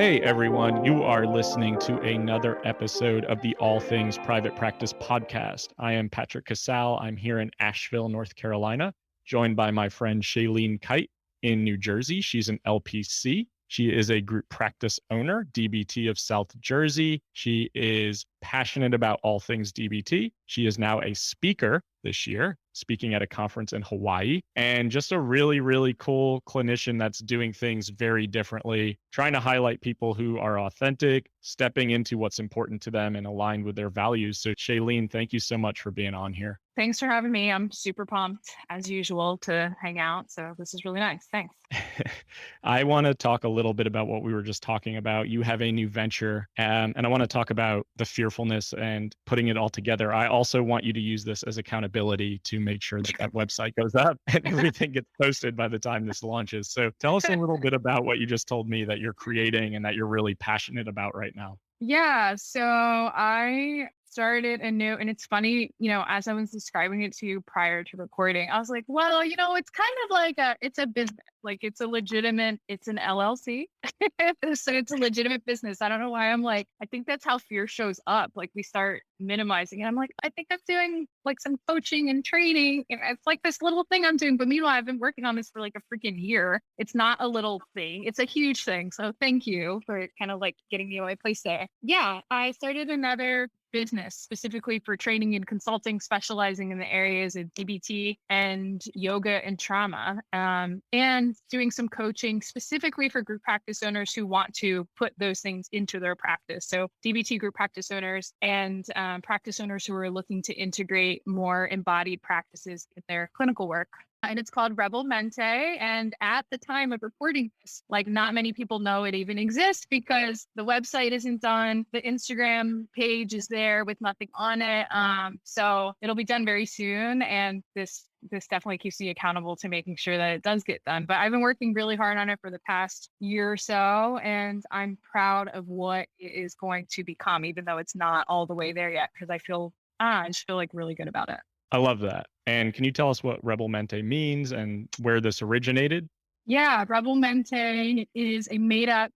Hey everyone, you are listening to another episode of the All Things Private Practice podcast. I am Patrick.Casale. I'm here in Asheville, North Carolina, joined by my friend Shailene Kite in New Jersey. She's an LPC. She is a group practice owner, DBT of South Jersey. She is passionate about all things DBT. She is now a speaker this year, speaking at a conference in Hawaii, and just a really, really cool clinician that's doing things very differently, trying to highlight people who are authentic, stepping into what's important to them and aligned with their values. So Shailene, thank you so much for being on here. Thanks for having me. I'm super pumped, as usual, to hang out. So this is really nice. Thanks. I want to talk a little bit about what we were just talking about. You have a new venture, and I want to talk about the fearfulness and putting it all together. I also want you to use this as accountability to make sure that that website goes up and everything gets posted by the time this launches. So tell us a little bit about what you just told me that you're creating and that you're really passionate about right now. Yeah. So I started a new, and it's funny, as I was describing it to you prior to recording, I was like, well, it's kind of like it's a business, like it's an LLC. So it's a legitimate business. I don't know why I think that's how fear shows up. Like we start minimizing it. I'm like, I think I'm doing like some coaching and training. And it's like this little thing I'm doing. But meanwhile, I've been working on this for like a freaking year. It's not a little thing. It's a huge thing. So thank you for kind of like getting me in my place there. Yeah, I started another business specifically for training and consulting, specializing in the areas of DBT and yoga and trauma, and doing some coaching specifically for group practice owners who want to put those things into their practice. So DBT group practice owners and practice owners who are looking to integrate more embodied practices in their clinical work. And it's called Rebel Mente. And at the time of recording this, like not many people know it even exists because the website isn't done. The Instagram page is there with nothing on it. So it'll be done very soon. And this definitely keeps me accountable to making sure that it does get done. But I've been working really hard on it for the past year or so. And I'm proud of what it is going to become, even though it's not all the way there yet, because I just feel like really good about it. I love that. And can you tell us what Rebel Mente means and where this originated? Yeah, Rebel Mente is a made up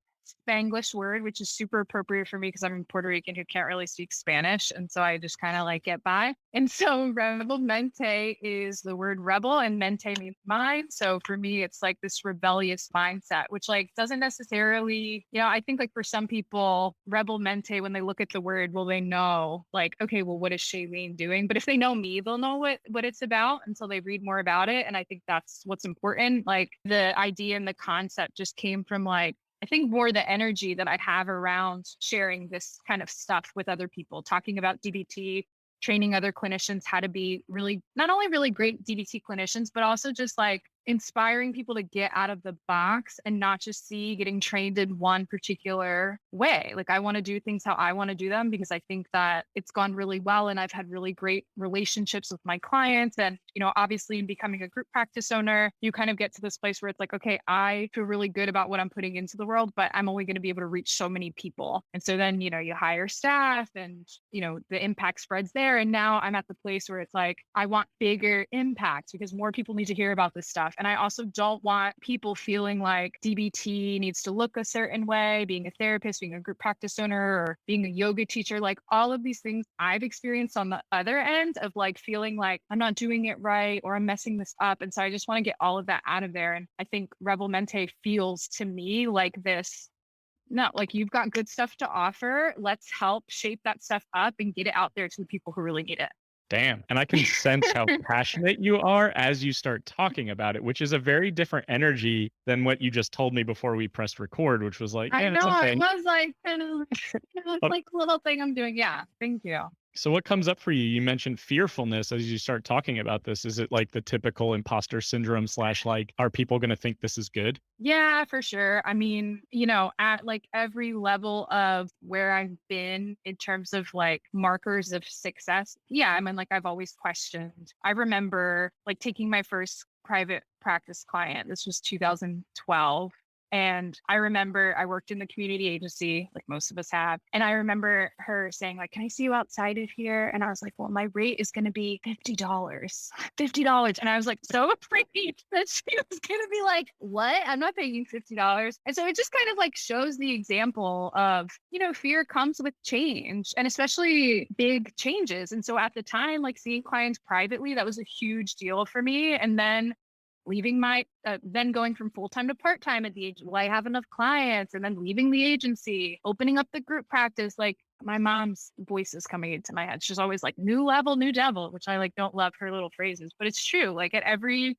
Spanglish word, which is super appropriate for me because I'm Puerto Rican who can't really speak Spanish. And so I just kind of like get by. And so Rebel Mente is the word rebel and mente means mind. So for me, it's like this rebellious mindset, which like doesn't necessarily, I think like for some people, Rebel Mente, when they look at the word, well, they know like, okay, well, what is Shailene doing? But if they know me, they'll know what it's about until they read more about it. And I think that's what's important. Like the idea and the concept just came from like, I think more the energy that I have around sharing this kind of stuff with other people, talking about DBT, training other clinicians how to be really, not only really great DBT clinicians, but also just like inspiring people to get out of the box and not just see getting trained in one particular way. Like I want to do things how I want to do them because I think that it's gone really well. And I've had really great relationships with my clients. And, obviously in becoming a group practice owner, you kind of get to this place where it's like, okay, I feel really good about what I'm putting into the world, but I'm only going to be able to reach so many people. And so then, you hire staff and, the impact spreads there. And now I'm at the place where it's like, I want bigger impact because more people need to hear about this stuff. And I also don't want people feeling like DBT needs to look a certain way, being a therapist, being a group practice owner, or being a yoga teacher, like all of these things I've experienced on the other end of like feeling like I'm not doing it right or I'm messing this up. And so I just want to get all of that out of there. And I think Rebel Mente feels to me like this. No, like you've got good stuff to offer. Let's help shape that stuff up and get it out there to the people who really need it. Damn. And I can sense how passionate you are as you start talking about it, which is a very different energy than what you just told me before we pressed record, which was like, I yeah, it's know. okay. It was like kind of like a little thing I'm doing. Yeah. Thank you. So what comes up for you? You mentioned fearfulness as you start talking about this. Is it like the typical imposter syndrome / like, are people going to think this is good? Yeah, for sure. I mean, at like every level of where I've been in terms of like markers of success. Yeah. I mean, like I've always questioned. I remember like taking my first private practice client. This was 2012. And I remember I worked in the community agency, like most of us have. And I remember her saying, like, can I see you outside of here? And I was like, well, my rate is going to be $50. $50. And I was like, so afraid that she was going to be like, what? I'm not paying you $50. And so it just kind of like shows the example of, fear comes with change, and especially big changes. And so at the time, like seeing clients privately, that was a huge deal for me. And then leaving then going from full-time to part-time at the age, will I have enough clients? And then leaving the agency, opening up the group practice, like my mom's voice is coming into my head. She's always like, new level, new devil, which I like don't love her little phrases, but it's true. Like at every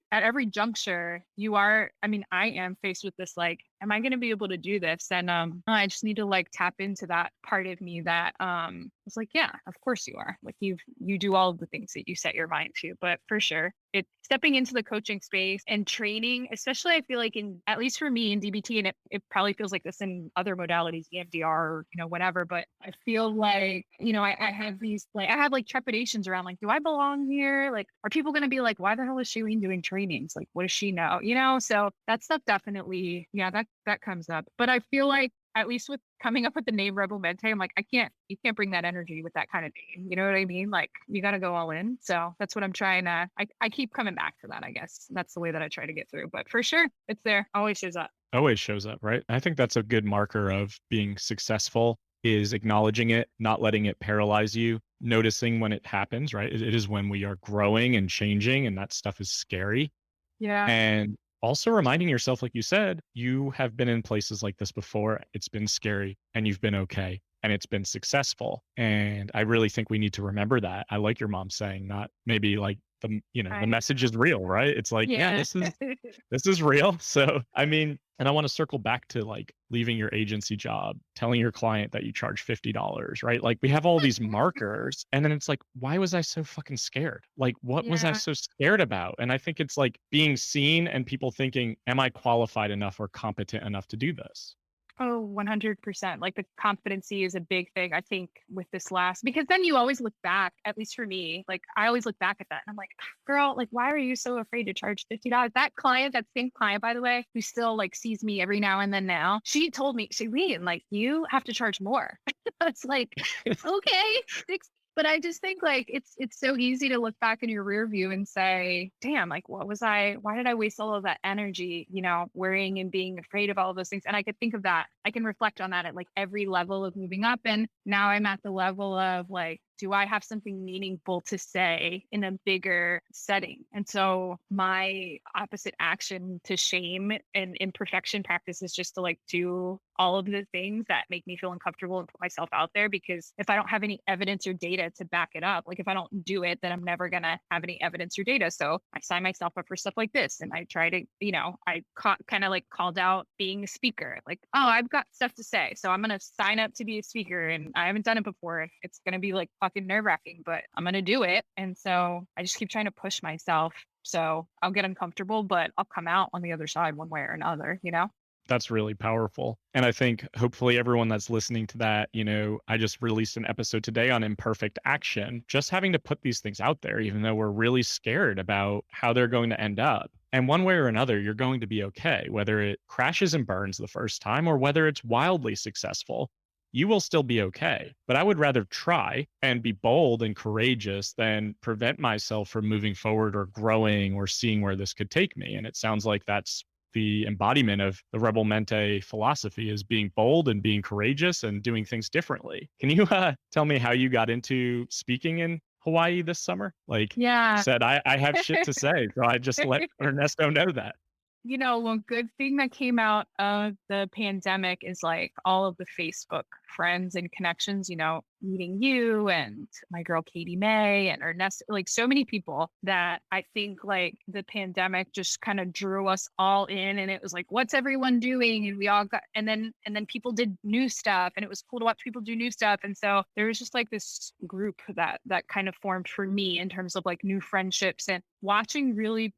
juncture, I am faced with this, like, am I going to be able to do this? And I just need to like tap into that part of me that was like, yeah, of course you are. Like you do all of the things that you set your mind to. But for sure, it's stepping into the coaching space and training, especially I feel like at least for me in DBT, and it probably feels like this in other modalities, EMDR or, whatever, but I feel like, I have these, like, I have like trepidations around, like, do I belong here? Like, are people going to be like, why the hell is Shailene doing trainings? Like, what does she know? So that stuff definitely, yeah, that comes up. But I feel like, at least with coming up with the name Rebel Mente, I'm like, you can't bring that energy with that kind of name. You know what I mean? Like you got to go all in. So that's what I'm trying to, I keep coming back to that, I guess. That's the way that I try to get through, but for sure it's there. Always shows up. Always shows up, right? I think that's a good marker of being successful, is acknowledging it, not letting it paralyze you, noticing when it happens, right? It is when we are growing and changing, and that stuff is scary. Yeah. And also reminding yourself, like you said, you have been in places like this before. It's been scary and you've been okay and it's been successful. And I really think we need to remember that. I like your mom saying, not maybe like the message is real, right? It's like, yeah, this is real. So, and I want to circle back to like leaving your agency job, telling your client that you charge $50, right? Like we have all these markers, and then it's like, why was I so fucking scared? Like, what was I so scared about? And I think it's like being seen and people thinking, am I qualified enough or competent enough to do this? Oh, 100%. Like the competency is a big thing, I think, with this because then you always look back, at least for me, like I always look back at that and I'm like, girl, like, why are you so afraid to charge $50? That same client, by the way, who still like sees me every now and then now, she told me, Shailene, like, you have to charge more. It's like, okay, but I just think like it's so easy to look back in your rear view and say, damn, like why did I waste all of that energy, worrying and being afraid of all of those things? And I could think of that. I can reflect on that at like every level of moving up. And now I'm at the level of like, do I have something meaningful to say in a bigger setting? And so my opposite action to shame and imperfection practice is just to like do all of the things that make me feel uncomfortable and put myself out there, because if I don't have any evidence or data to back it up, like if I don't do it, then I'm never going to have any evidence or data. So I sign myself up for stuff like this. And I try to, I kind of like called out being a speaker, like, oh, I've got stuff to say, so I'm going to sign up to be a speaker. And I haven't done it before. It's going to be like fucking nerve-wracking, but I'm going to do it. And so I just keep trying to push myself. So I'll get uncomfortable, but I'll come out on the other side one way or another, That's really powerful. And I think hopefully everyone that's listening to that, I just released an episode today on imperfect action, just having to put these things out there, even though we're really scared about how they're going to end up. And one way or another, you're going to be okay, whether it crashes and burns the first time or whether it's wildly successful. You will still be okay. But I would rather try and be bold and courageous than prevent myself from moving forward or growing or seeing where this could take me. And it sounds like that's the embodiment of the Rebel Mente philosophy, is being bold and being courageous and doing things differently. Can you tell me how you got into speaking in Hawaii this summer? Like, yeah, you said, I have shit to say. So I just let Ernesto know that. One good thing that came out of the pandemic is like all of the Facebook friends and connections, meeting you and my girl Katie May and Ernest, like so many people that I think like the pandemic just kind of drew us all in, and it was like, what's everyone doing? And we all got, and then people did new stuff, and it was cool to watch people do new stuff. And so there was just like this group that kind of formed for me in terms of like new friendships and watching really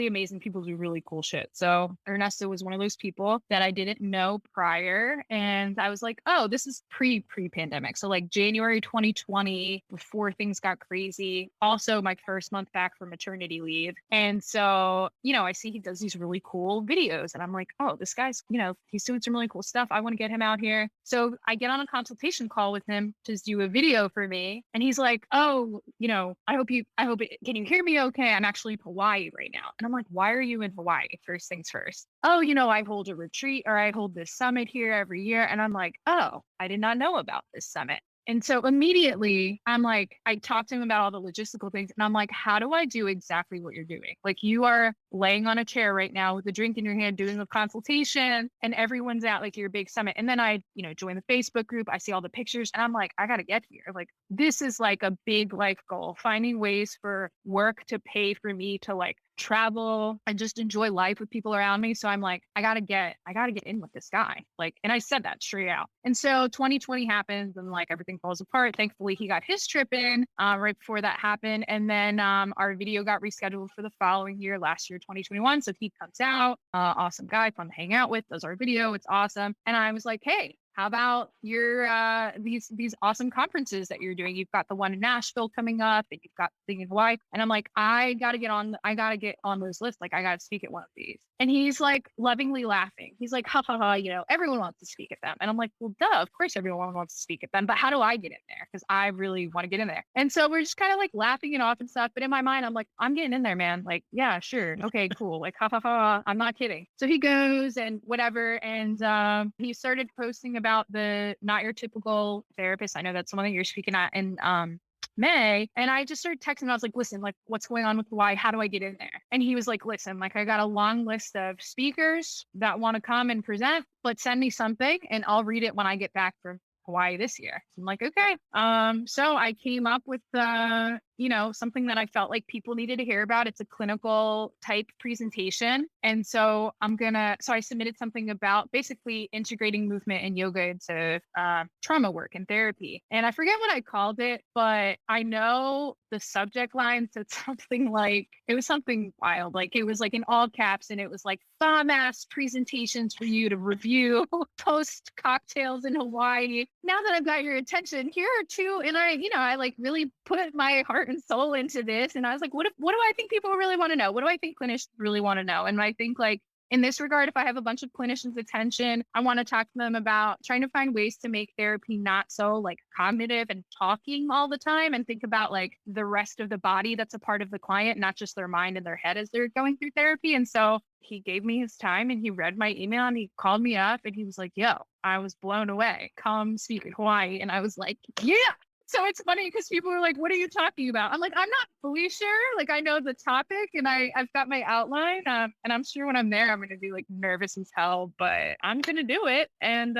amazing people do really cool shit. So Ernesto was one of those people that I didn't know prior. And I was like, oh, this this is pre-pandemic. So like January 2020, before things got crazy. Also my first month back from maternity leave. And so, I see he does these really cool videos and I'm like, oh, this guy's, he's doing some really cool stuff. I want to get him out here. So I get on a consultation call with him to do a video for me. And he's like, oh, can you hear me okay? I'm actually in Hawaii right now. And I'm like, why are you in Hawaii? First things first. Oh, I hold a retreat or I hold this summit here every year. And I'm like, oh, I did not know about this summit. And so immediately I'm like, I talked to him about all the logistical things and I'm like, how do I do exactly what you're doing? Like you are laying on a chair right now with a drink in your hand, doing a consultation and everyone's at like your big summit. And then I, join the Facebook group. I see all the pictures and I'm like, I got to get here. Like this is like a big life goal, finding ways for work to pay for me to like travel and just enjoy life with people around me. So I'm like, I gotta get in with this guy. Like, and I said that straight out. And so 2020 happens and like everything falls apart. Thankfully, he got his trip in right before that happened. And then our video got rescheduled for the following year, last year, 2021. So he comes out, awesome guy, fun to hang out with, does our video. It's awesome. And I was like, hey, how about your these awesome conferences that you're doing? You've got the one in Nashville coming up and you've got the thing in Hawaii. And I'm like, I gotta get on those lists. Like I gotta speak at one of these. And he's like lovingly laughing. He's like, ha ha ha, everyone wants to speak at them. And I'm like, well, duh, of course everyone wants to speak at them. But how do I get in there? Because I really want to get in there. And so we're just kind of like laughing it off and stuff. But in my mind, I'm like, I'm getting in there, man. Like, yeah, sure. Okay, cool. Like, ha ha ha. I'm not kidding. So he goes and whatever. And he started posting about the not your typical therapist. I know that's something you're speaking at in May. And I just started texting him. I was like, listen, like what's going on with Hawaii? How do I get in there? And he was like, listen, like I got a long list of speakers that want to come and present, but send me something and I'll read it when I get back from Hawaii this year. I'm like, okay. So I came up with something that I felt like people needed to hear about. It's a clinical type presentation. And so I submitted something about basically integrating movement and yoga into trauma work and therapy. And I forget what I called it, but I know the subject line said something like, it was something wild. Like it was like in all caps and it was like bomb ass presentations for you to review post cocktails in Hawaii. Now that I've got your attention, here are two. And I like really put my heart and soul into this. And I was like, what do I think people really want to know? What do I think clinicians really want to know? And I think like in this regard, if I have a bunch of clinicians' attention, I want to talk to them about trying to find ways to make therapy not so like cognitive and talking all the time and think about like the rest of the body that's a part of the client, not just their mind and their head as they're going through therapy. And so he gave me his time and he read my email and he called me up and he was like, yo, I was blown away. Come speak in Hawaii. And I was like, yeah. So it's funny because people are like, what are you talking about? I'm like, I'm not fully sure. Like, I know the topic and I've got my outline. And I'm sure when I'm there, I'm going to be like nervous as hell, but I'm going to do it. And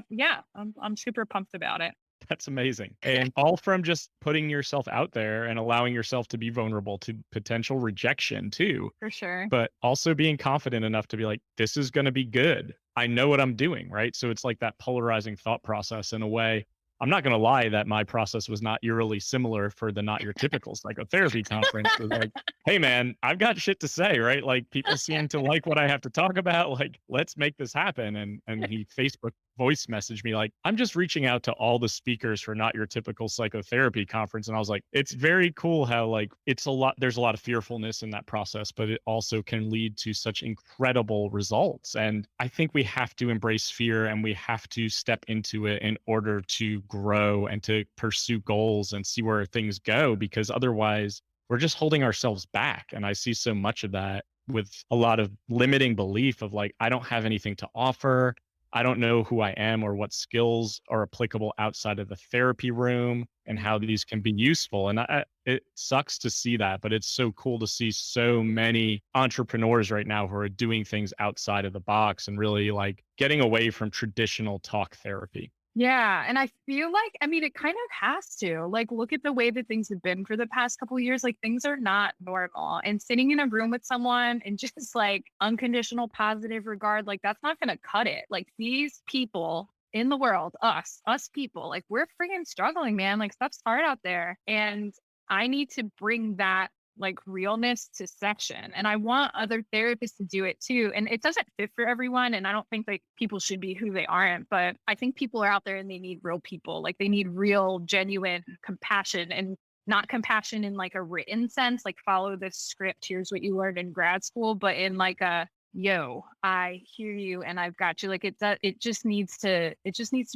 yeah, I'm super pumped about it. That's amazing. And all from just putting yourself out there and allowing yourself to be vulnerable to potential rejection too. For sure. But also being confident enough to be like, this is going to be good. I know what I'm doing, right? So it's like that polarizing thought process in a way. I'm not going to lie that my process was not eerily similar for the Not Your Typical Psychotherapy Conference. It was like, hey, man, I've got shit to say, right? Like people seem to like what I have to talk about. Like, let's make this happen. And he Facebook voice messaged me like, I'm just reaching out to all the speakers for Not Your Typical Psychotherapy Conference. And I was like, it's very cool how like there's a lot of fearfulness in that process, but it also can lead to such incredible results. And I think we have to embrace fear and we have to step into it in order to grow and to pursue goals and see where things go, because otherwise we're just holding ourselves back. And I see so much of that with a lot of limiting belief of like, I don't have anything to offer. I don't know who I am or what skills are applicable outside of the therapy room and how these can be useful. And it sucks to see that, but it's so cool to see so many entrepreneurs right now who are doing things outside of the box and really like getting away from traditional talk therapy. Yeah. And I feel like, I mean, it kind of has to like look at the way that things have been for the past couple of years. Like things are not normal. And sitting in a room with someone and just like unconditional positive regard, like that's not going to cut it. Like these people in the world, us people, like we're freaking struggling, man. Like stuff's hard out there. And I need to bring that like realness to session. And I want other therapists to do it too. And it doesn't fit for everyone. And I don't think like people should be who they aren't, but I think people are out there and they need real people. Like they need real, genuine compassion, and not compassion in like a written sense, like follow this script, here's what you learned in grad school, but in like a, yo, I hear you and I've got you. Like it just needs to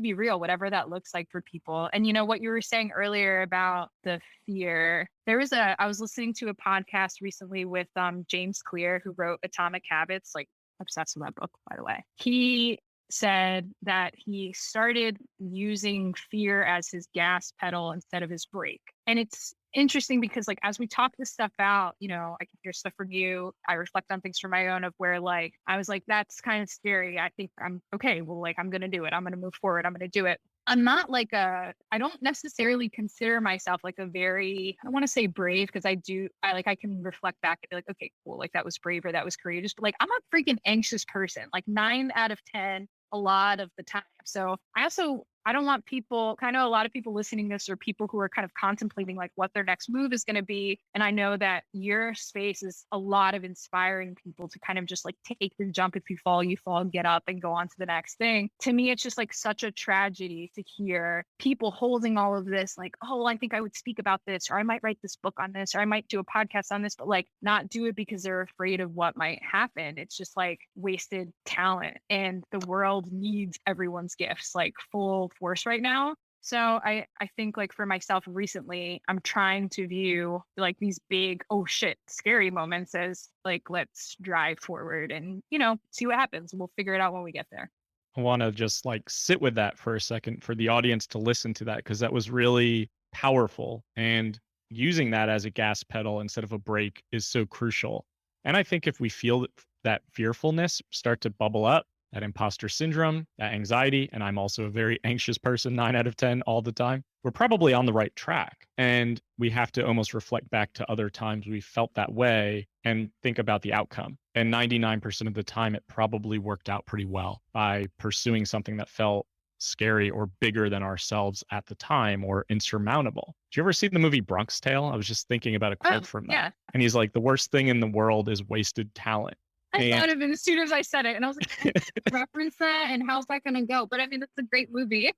be real, whatever that looks like for people. And you know what you were saying earlier about the fear. I was listening to a podcast recently with James Clear, who wrote Atomic Habits, like obsessed with that book, by the way. He said that he started using fear as his gas pedal instead of his brake. And it's interesting because like as we talk this stuff out, you know, I can hear stuff from you. I reflect on things from my own of where like I was like, that's kind of scary. I think I'm okay. Well, like I'm gonna do it. I'm gonna move forward. I'm gonna do it. I'm not like I don't necessarily consider myself like a very, I don't want to say brave because I can reflect back and be like, okay, cool. Like that was brave or that was courageous. But like I'm a freaking anxious person, like 9 out of 10 a lot of the time. So I don't want people, kind of a lot of people listening to this are people who are kind of contemplating like what their next move is going to be. And I know that your space is a lot of inspiring people to kind of just like take the jump. If you fall, get up and go on to the next thing. To me, it's just like such a tragedy to hear people holding all of this like, oh, I think I would speak about this, or I might write this book on this, or I might do a podcast on this, but like not do it because they're afraid of what might happen. It's just like wasted talent. And the world needs everyone's gifts like full force right now. So I think like for myself recently, I'm trying to view like these big, oh shit, scary moments as like, let's drive forward and, you know, see what happens. We'll figure it out when we get there. I want to just like sit with that for a second for the audience to listen to that, because that was really powerful. And using that as a gas pedal instead of a brake is so crucial. And I think if we feel that fearfulness start to bubble up, that imposter syndrome, that anxiety, and I'm also a very anxious person, 9 out of 10 all the time, we're probably on the right track. And we have to almost reflect back to other times we felt that way and think about the outcome. And 99% of the time, it probably worked out pretty well by pursuing something that felt scary or bigger than ourselves at the time or insurmountable. Did you ever see the movie Bronx Tale? I was just thinking about a quote from that. Yeah. And he's like, the worst thing in the world is wasted talent. I thought of it as soon as I said it, and I was like, reference that, and how's that going to go? But I mean, it's a great movie.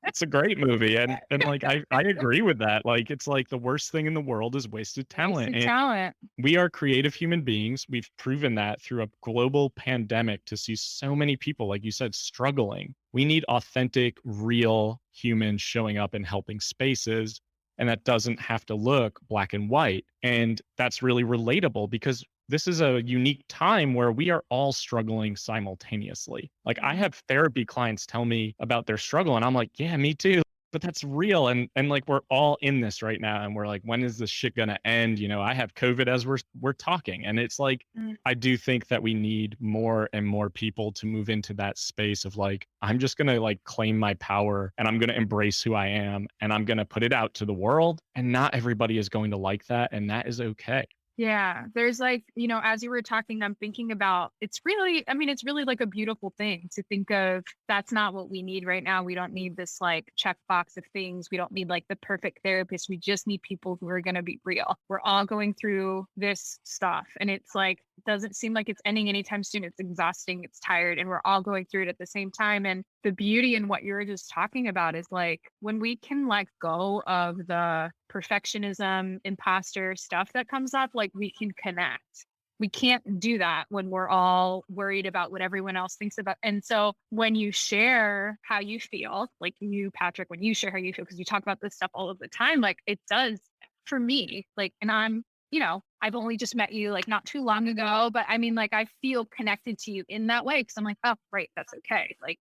It's a great movie. And like, I agree with that. Like, it's like the worst thing in the world is wasted talent. Wasted talent. We are creative human beings. We've proven that through a global pandemic to see so many people, like you said, struggling. We need authentic, real humans showing up and helping spaces. And that doesn't have to look black and white. And that's really relatable because this is a unique time where we are all struggling simultaneously. Like I have therapy clients tell me about their struggle and I'm like, yeah, me too. But that's real. And like we're all in this right now. And we're like, when is this shit gonna end? You know, I have COVID as we're talking. And it's like, I do think that we need more and more people to move into that space of like, I'm just gonna like claim my power and I'm gonna embrace who I am and I'm gonna put it out to the world. And not everybody is going to like that. And that is okay. Yeah, there's like, you know, as you were talking, I'm thinking about it's really like a beautiful thing to think of. That's not what we need right now. We don't need this like checkbox of things. We don't need like the perfect therapist. We just need people who are going to be real. We're all going through this stuff, and it's like, doesn't seem like it's ending anytime soon. It's exhausting, it's tired, and we're all going through it at the same time. And the beauty in what you were just talking about is like when we can let go of the perfectionism, imposter stuff that comes up, like we can connect. We can't do that when we're all worried about what everyone else thinks about. And so when you share how you feel, like you, Patrick, when you share how you feel, because you talk about this stuff all of the time, like it does for me, like, and I'm, you know, I've only just met you like not too long ago, but I mean, like I feel connected to you in that way because I'm like, oh, right, that's okay. Like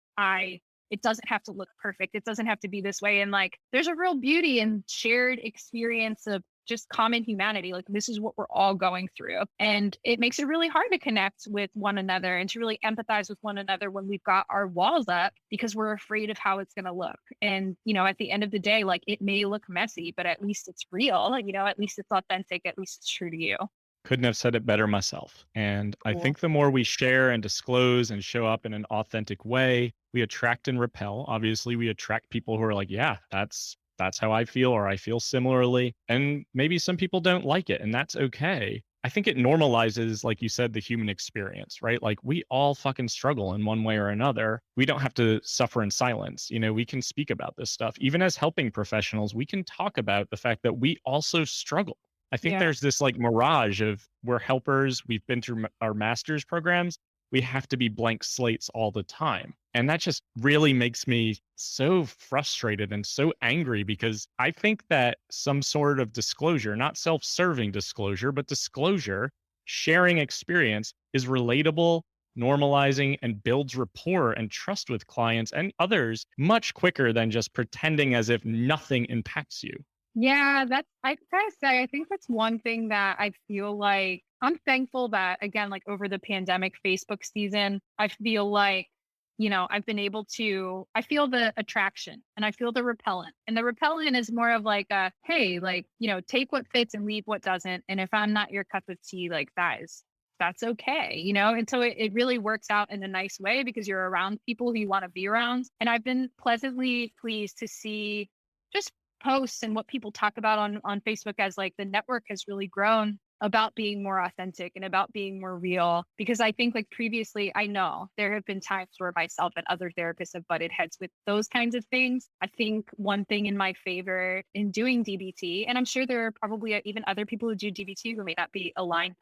it doesn't have to look perfect. It doesn't have to be this way. And like, there's a real beauty in shared experience of just common humanity. Like this is what we're all going through. And it makes it really hard to connect with one another and to really empathize with one another when we've got our walls up because we're afraid of how it's going to look. And, you know, at the end of the day, like it may look messy, but at least it's real, you know, at least it's authentic, at least it's true to you. Couldn't have said it better myself. And Cool. I think the more we share and disclose and show up in an authentic way, we attract and repel. Obviously, we attract people who are like, yeah, that's that's how I feel, or I feel similarly. And maybe some people don't like it, and that's okay. I think it normalizes, like you said, the human experience, right? Like we all fucking struggle in one way or another. We don't have to suffer in silence. We can speak about this stuff. Even as helping professionals, we can talk about the fact that we also struggle. I think Yeah. there's this like mirage of we're helpers, we've been through our master's programs, we have to be blank slates all the time. And that just really makes me so frustrated and so angry because I think that some sort of disclosure, not self serving disclosure, but disclosure, sharing experience is relatable, normalizing, and builds rapport and trust with clients and others much quicker than just pretending as if nothing impacts you. Yeah, I gotta say, I think that's one thing that I feel like I'm thankful that, again, like over the pandemic Facebook season, I feel like, I've been able to, I feel the attraction and I feel the repellent. And the repellent is more of like a, hey, like, take what fits and leave what doesn't. And if I'm not your cup of tea, like that's okay. And so it really works out in a nice way because you're around people who you want to be around. And I've been pleasantly pleased to see just posts and what people talk about on Facebook as like the network has really grown about being more authentic and about being more real. Because I think like previously, I know there have been times where myself and other therapists have butted heads with those kinds of things. I think one thing in my favor in doing DBT, and I'm sure there are probably even other people who do DBT who may not be aligned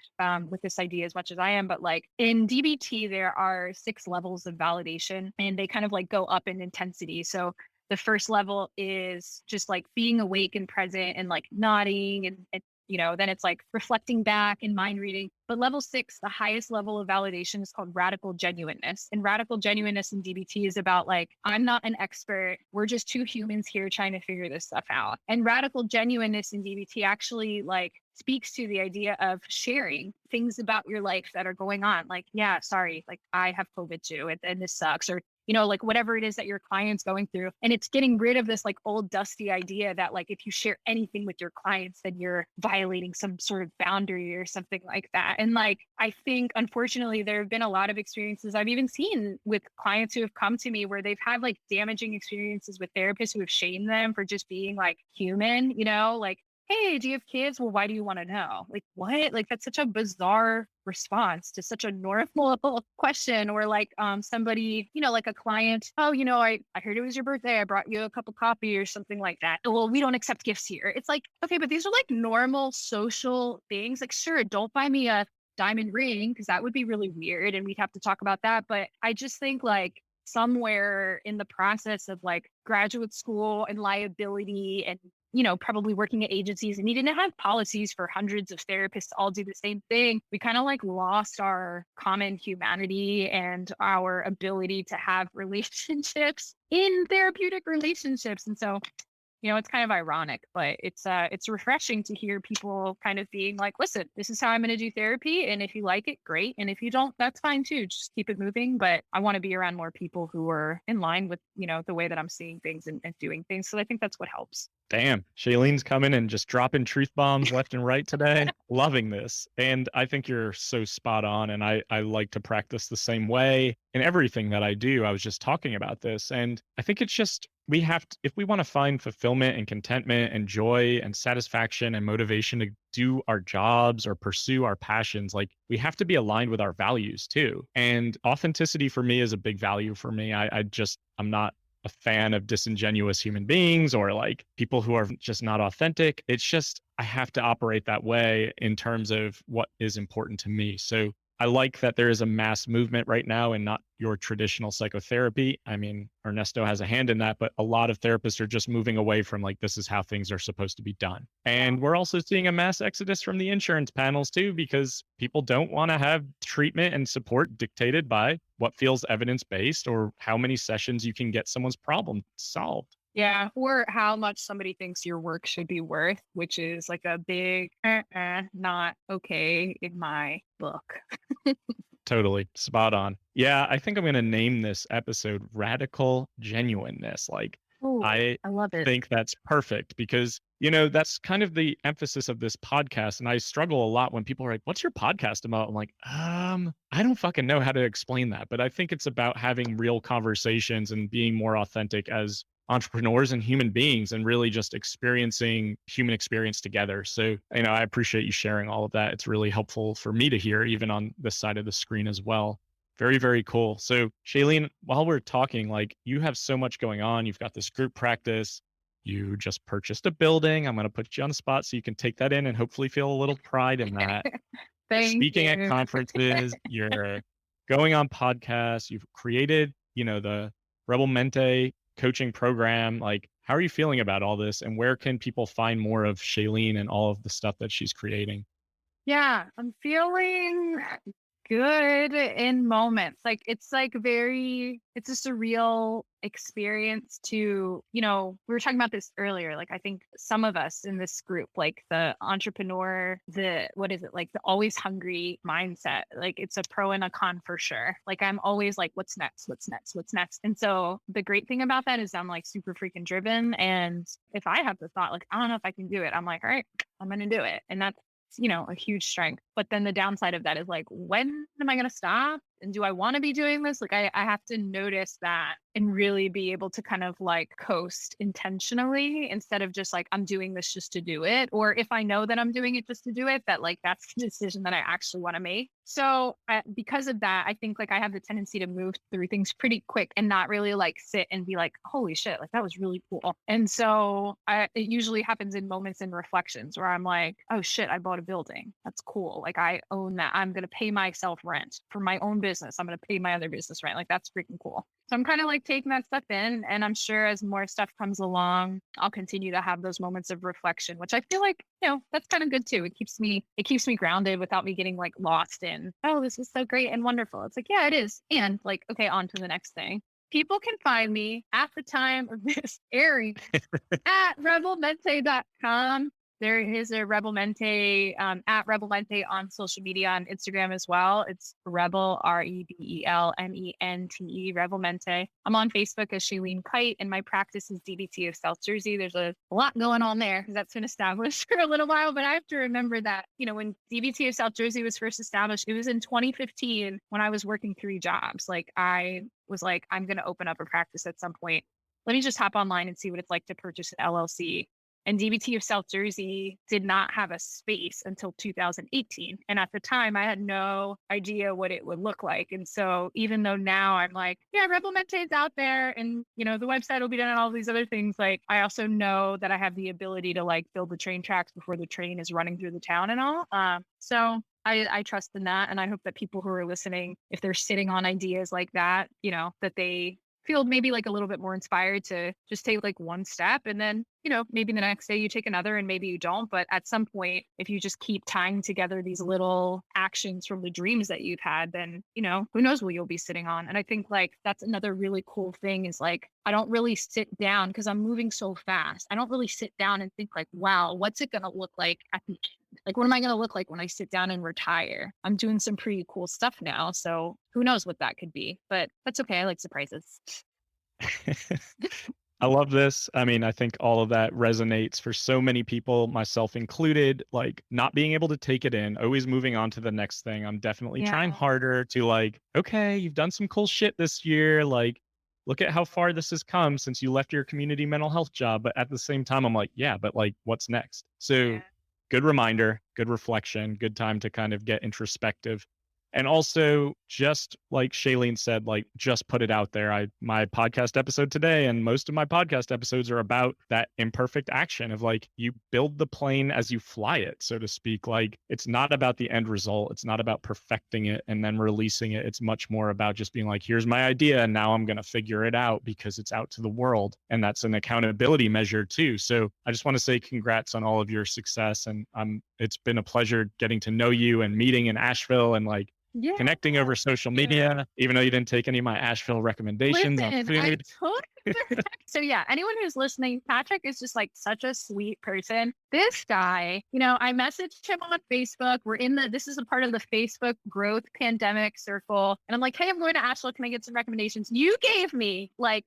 with this idea as much as I am, but like in DBT, there are 6 levels of validation and they kind of like go up in intensity. So the first level is just like being awake and present and like nodding and then it's like reflecting back and mind reading. But level 6, the highest level of validation is called radical genuineness. And radical genuineness in DBT is about like, I'm not an expert. We're just 2 humans here trying to figure this stuff out. And radical genuineness in DBT actually like speaks to the idea of sharing things about your life that are going on. Like, yeah, sorry, like I have COVID too, and this sucks. Or like whatever it is that your client's going through. And it's getting rid of this like old dusty idea that like if you share anything with your clients, then you're violating some sort of boundary or something like that. And like, I think unfortunately, there have been a lot of experiences I've even seen with clients who have come to me where they've had like damaging experiences with therapists who have shamed them for just being like human, like, hey, do you have kids? Well, why do you want to know? Like, what? Like, that's such a bizarre response to such a normal question. Or like somebody, like a client, oh, I heard it was your birthday. I brought you a cup of coffee or something like that. Well, we don't accept gifts here. It's like, okay, but these are like normal social things. Like, sure, don't buy me a diamond ring because that would be really weird and we'd have to talk about that. But I just think like somewhere in the process of like graduate school and liability and probably working at agencies and needing to have policies for hundreds of therapists to all do the same thing, we kind of like lost our common humanity and our ability to have relationships in therapeutic relationships. And so it's kind of ironic, but it's refreshing to hear people kind of being like, listen, this is how I'm going to do therapy. And if you like it, great. And if you don't, that's fine too. Just keep it moving. But I want to be around more people who are in line with, the way that I'm seeing things and doing things. So I think that's what helps. Damn, Shailene's coming and just dropping truth bombs left and right today. Loving this. And I think you're so spot on. And I like to practice the same way in everything that I do. I was just talking about this. And I think it's just, we have to, if we want to find fulfillment and contentment and joy and satisfaction and motivation to do our jobs or pursue our passions, like we have to be aligned with our values too. And authenticity for me is a big value for me. I'm not a fan of disingenuous human beings or like people who are just not authentic. It's just, I have to operate that way in terms of what is important to me. So I like that there is a mass movement right now and not your traditional psychotherapy. I mean, Ernesto has a hand in that, but a lot of therapists are just moving away from like, this is how things are supposed to be done. And we're also seeing a mass exodus from the insurance panels too, because people don't want to have treatment and support dictated by what feels evidence-based or how many sessions you can get someone's problem solved. Yeah, or how much somebody thinks your work should be worth, which is like a big not okay in my book. Totally. Spot on. Yeah, I think I'm going to name this episode Radical Genuineness. Like, Oh, I I love it. think that's perfect because, that's kind of the emphasis of this podcast. And I struggle a lot when people are like, what's your podcast about? I'm like, I don't fucking know how to explain that. But I think it's about having real conversations and being more authentic as entrepreneurs and human beings and really just experiencing human experience together. So, I appreciate you sharing all of that. It's really helpful for me to hear, even on this side of the screen as well. Very, very cool. So, Shailene, while we're talking, like you have so much going on. You've got this group practice. You just purchased a building. I'm going to put you on the spot so you can take that in and hopefully feel a little pride in that. You're Thank speaking at you. conferences, you're going on podcasts, you've created, the Rebel Mente coaching program. Like, how are you feeling about all this? And where can people find more of Shailene and all of the stuff that she's creating? Yeah, I'm feeling good in moments. Like it's it's a surreal experience to, we were talking about this earlier. Like I think some of us in this group, like the entrepreneur, what is it? Like the always hungry mindset. Like it's a pro and a con for sure. Like I'm always like, what's next? What's next? What's next? And so the great thing about that is I'm like super freaking driven. And if I have the thought, like, I don't know if I can do it, I'm like, all right, I'm going to do it. And that's, a huge strength. But then the downside of that is like, when am I going to stop? And do I want to be doing this? Like, I have to notice that and really be able to kind of like coast intentionally instead of just like, I'm doing this just to do it. Or if I know that I'm doing it just to do it, that like, that's the decision that I actually want to make. So because of that, I think like I have the tendency to move through things pretty quick and not really like sit and be like, holy shit, like that was really cool. And so it usually happens in moments and reflections where I'm like, oh shit, I bought a building. That's cool. Like I own that. I'm going to pay myself rent for my own business. I'm going to pay my other business rent. Like that's freaking cool. So I'm kind of like taking that stuff in, and I'm sure as more stuff comes along, I'll continue to have those moments of reflection, which I feel like, that's kind of good too. It keeps me grounded without me getting like lost in, oh, this is so great and wonderful. It's like, yeah, it is. And like, okay, on to the next thing. People can find me at the time of this airing at rebelmente.com. There is a Rebel Mente at Rebel Mente on social media, on Instagram as well. It's Rebel, REBELMENTE, Rebel Mente. I'm on Facebook as Shailene Kite, and my practice is DBT of South Jersey. There's a lot going on there because that's been established for a little while. But I have to remember that, when DBT of South Jersey was first established, it was in 2015 when I was working 3 jobs. Like I was like, I'm going to open up a practice at some point. Let me just hop online and see what it's like to purchase an LLC. And DBT of South Jersey did not have a space until 2018. And at the time, I had no idea what it would look like. And so even though now I'm like, yeah, Rebel Mente is out there and, the website will be done and all these other things, like I also know that I have the ability to like build the train tracks before the train is running through the town and all. So I trust in that. And I hope that people who are listening, if they're sitting on ideas like that, that they feel maybe like a little bit more inspired to just take like one step, and then, maybe the next day you take another and maybe you don't. But at some point, if you just keep tying together these little actions from the dreams that you've had, then, who knows what you'll be sitting on. And I think like that's another really cool thing is like, I don't really sit down because I'm moving so fast. I don't really sit down and think like, wow, what's it going to look like at the end? Like, what am I going to look like when I sit down and retire? I'm doing some pretty cool stuff now. So who knows what that could be, but that's okay. I like surprises. I love this. I mean, I think all of that resonates for so many people, myself included, like not being able to take it in, always moving on to the next thing. I'm definitely trying harder to like, okay, you've done some cool shit this year. Like, look at how far this has come since you left your community mental health job. But at the same time, I'm like, yeah, but like, what's next? So good reminder, good reflection, good time to kind of get introspective. And also, just like Shailene said, like just put it out there. My podcast episode today and most of my podcast episodes are about that imperfect action of like you build the plane as you fly it, so to speak. Like it's not about the end result. It's not about perfecting it and then releasing it. It's much more about just being like, here's my idea and now I'm going to figure it out because it's out to the world. And that's an accountability measure too. So I just want to say congrats on all of your success. And it's been a pleasure getting to know you and meeting in Asheville and like connecting over social media, even though you didn't take any of my Asheville recommendations on food. So yeah, anyone who's listening, Patrick is just like such a sweet person. This guy, I messaged him on Facebook. This is a part of the Facebook growth pandemic circle. And I'm like, hey, I'm going to Asheville. Can I get some recommendations? You gave me like,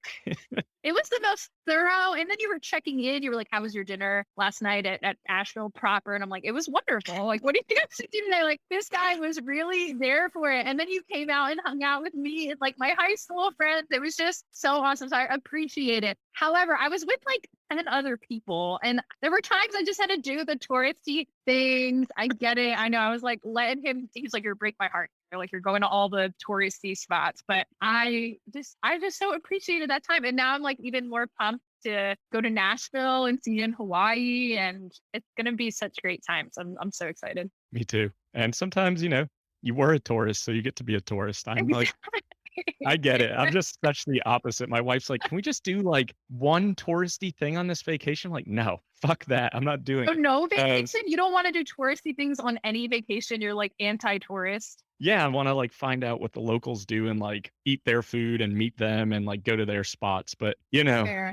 it was the most thorough. And then you were checking in. You were like, how was your dinner last night at Asheville proper? And I'm like, it was wonderful. Like, what do you think I should do today? Like, this guy was really there there for it. And then you came out and hung out with me and like my high school friends. It was just so awesome. So I appreciate it. However, I was with like 10 other people, and there were times I just had to do the touristy things. I get it. I know I was like letting him, he's like, you're break my heart. Like you're going to all the touristy spots, but I just so appreciated that time. And now I'm like even more pumped to go to Nashville and see you in Hawaii. And it's going to be such great times. I'm so excited. Me too. And sometimes, you were a tourist, so you get to be a tourist. I'm like, I get it. I'm just such the opposite. My wife's like, can we just do like one touristy thing on this vacation? I'm like, no, fuck that. I'm not doing So it. no vacation? You don't want to do touristy things on any vacation? You're like anti-tourist? Yeah, I want to like find out what the locals do and like eat their food and meet them and like go to their spots. But Fair.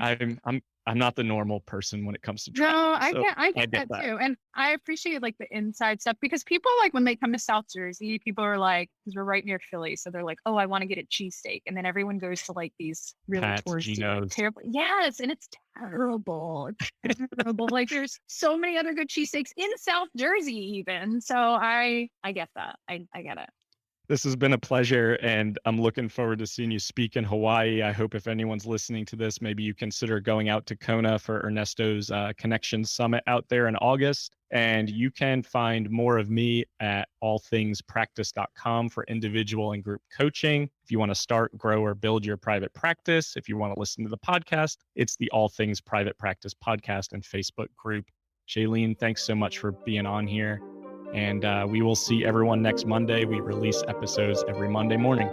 I'm not the normal person when it comes to travel. No, So I get that too. And I appreciate like the inside stuff because people like when they come to South Jersey, people are like, because we're right near Philly. So they're like, oh, I want to get a cheesesteak. And then everyone goes to like these really Pat's, touristy, Geno's. terrible. Yes. And it's terrible. It's terrible. Like there's so many other good cheesesteaks in South Jersey even. So I get that. I get it. This has been a pleasure, and I'm looking forward to seeing you speak in Hawaii. I hope if anyone's listening to this, maybe you consider going out to Kona for Ernesto's Connections Summit out there in August. And you can find more of me at allthingspractice.com for individual and group coaching. If you want to start, grow, or build your private practice, if you want to listen to the podcast, it's the All Things Private Practice podcast and Facebook group. Shailene, thanks so much for being on here. And we will see everyone next Monday. We release episodes every Monday morning.